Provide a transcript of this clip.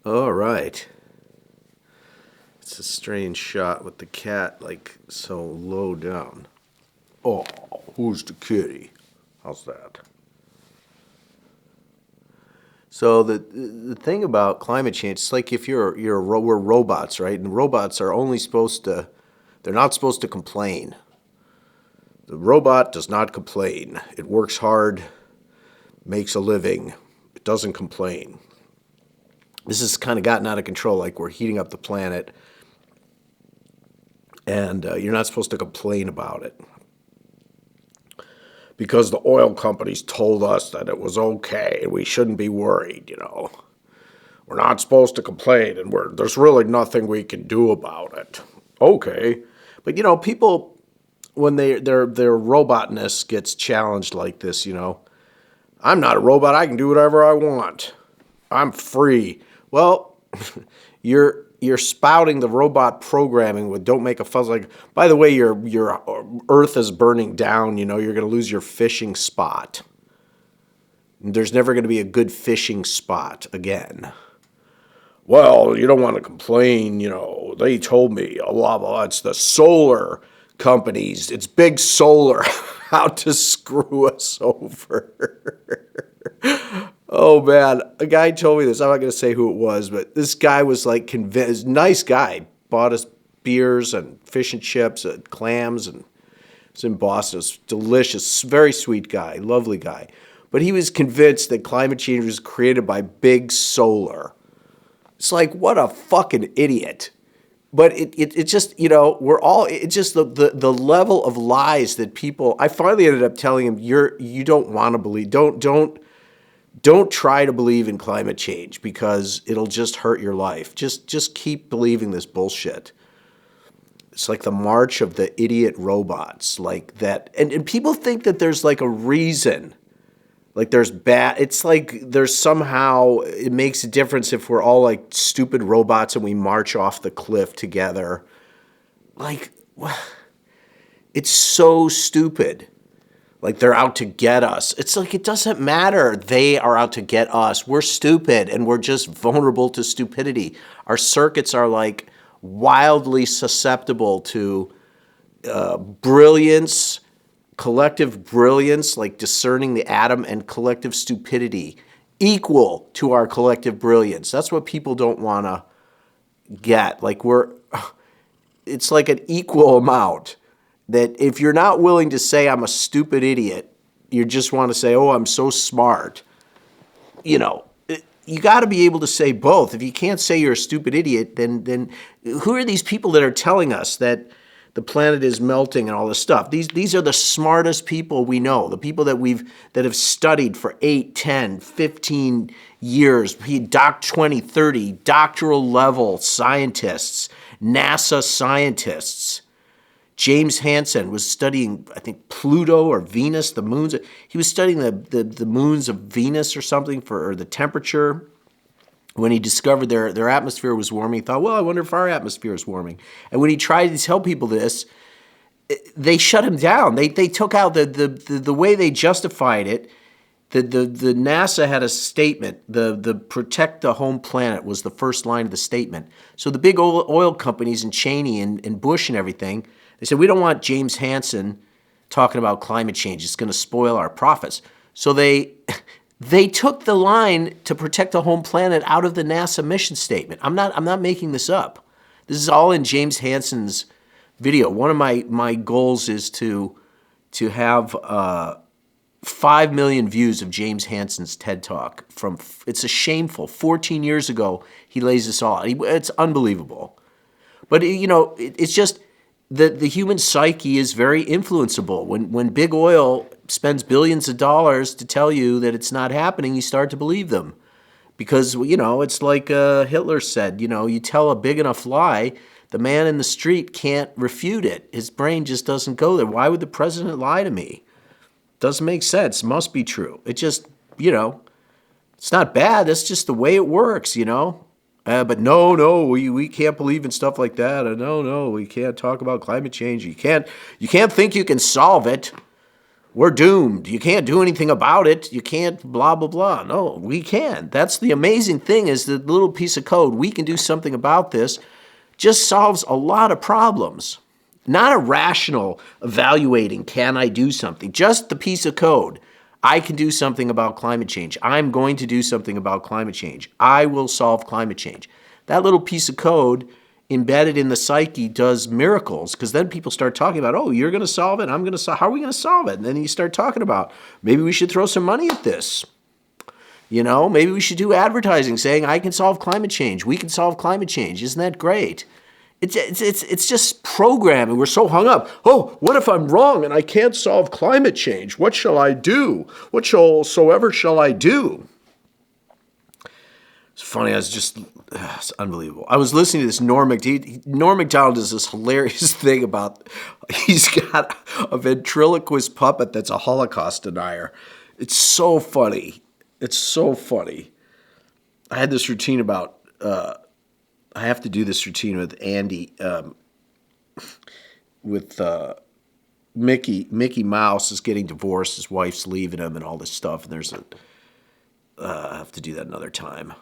All right. It's a strange shot with the cat, like, so low down. Oh, who's the kitty? How's that? So the thing about climate change, it's like if we're robots, right? And robots are only supposed to, they're not supposed to complain. The robot does not complain. It works hard, makes a living. It doesn't complain. This has kind of gotten out of control, like we're heating up the planet, and you're not supposed to complain about it because the oil companies told us that it was okay and we shouldn't be worried. We're not supposed to complain, and there's really nothing we can do about it. Okay. But people, when their robotness gets challenged like this, I'm not a robot, I can do whatever I want. I'm free. Well, you're spouting the robot programming with "don't make a fuss." Like, by the way, your Earth is burning down. You're going to lose your fishing spot. There's never going to be a good fishing spot again. Well, you don't want to complain. They told me blah blah. It's the solar companies. It's big solar out to screw us over. Oh man, a guy told me this. I'm not going to say who it was, but this guy was like convinced. Nice guy, bought us beers and fish and chips and clams, and it's in Boston. It's delicious, very sweet guy, lovely guy. But he was convinced that climate change was created by big solar. It's like, what a fucking idiot. But it just, we're all, it's just the level of lies that people, I finally ended up telling him, you don't want to believe, don't try to believe in climate change because it'll just hurt your life. Just keep believing this bullshit. It's like the march of the idiot robots, like that. And people think that there's like a reason, like there's bad. It's like there's somehow, it makes a difference if we're all like stupid robots and we march off the cliff together. Like, it's so stupid. Like they're out to get us. It's like, it doesn't matter. They are out to get us. We're stupid and we're just vulnerable to stupidity. Our circuits are like wildly susceptible to brilliance, collective brilliance, like discerning the atom, and collective stupidity equal to our collective brilliance. That's what people don't want to get. Like it's like an equal amount. That if you're not willing to say I'm a stupid idiot, you just want to say, oh, I'm so smart. You got to be able to say both. If you can't say you're a stupid idiot, then who are these people that are telling us that the planet is melting and all this stuff? These are the smartest people we know, the people that have studied for 8, 10, 15 years, 20, 30, doctoral level scientists, NASA scientists. James Hansen was studying, I think, Pluto or Venus, the moons. He was studying the moons of Venus or something or the temperature. When he discovered their atmosphere was warming, he thought, well, I wonder if our atmosphere is warming. And when he tried to tell people this, they shut him down. They took out the way they justified it. The NASA had a statement. The protect the home planet was the first line of the statement. So the big oil companies and Cheney and Bush and everything, they said, we don't want James Hansen talking about climate change. It's going to spoil our profits. So they took the line to protect the home planet out of the NASA mission statement. I'm not making this up. This is all in James Hansen's video. One of my goals is to have 5 million views of James Hansen's TED Talk. It's a shameful. 14 years ago, he lays this all out. It's unbelievable. But, it's just the human psyche is very influenceable. When big oil spends billions of dollars to tell you that it's not happening, you start to believe them. Because, it's like Hitler said, you tell a big enough lie, the man in the street can't refute it. His brain just doesn't go there. Why would the president lie to me? Doesn't make sense. Must be true. It just, it's not bad. That's just the way it works, But no, we can't believe in stuff like that. No, we can't talk about climate change. You can't think you can solve it. we're doomed. You can't do anything about it. You can't blah, blah, blah. No, we can. That's the amazing thing is the little piece of code, we can do something about this, just solves a lot of problems. Not a rational evaluating, can I do something? Just the piece of code. I can do something about climate change. I'm going to do something about climate change. I will solve climate change. That little piece of code embedded in the psyche does miracles because then people start talking about, oh, you're going to solve it. I'm going to solve. How are we going to solve it? And then you start talking about maybe we should throw some money at this. You know, maybe we should do advertising saying I can solve climate change. We can solve climate change. Isn't that great? It's just programming. We're so hung up. Oh, what if I'm wrong and I can't solve climate change? What shall I do? Whatsoever shall I do? It's funny. It's unbelievable. I was listening to this Norm MacDonald does this hilarious thing about he's got a ventriloquist puppet that's a Holocaust denier. It's so funny. It's so funny. I had this routine about. I have to do this routine with Andy, with Mickey Mouse is getting divorced. His wife's leaving him and all this stuff. And I have to do that another time.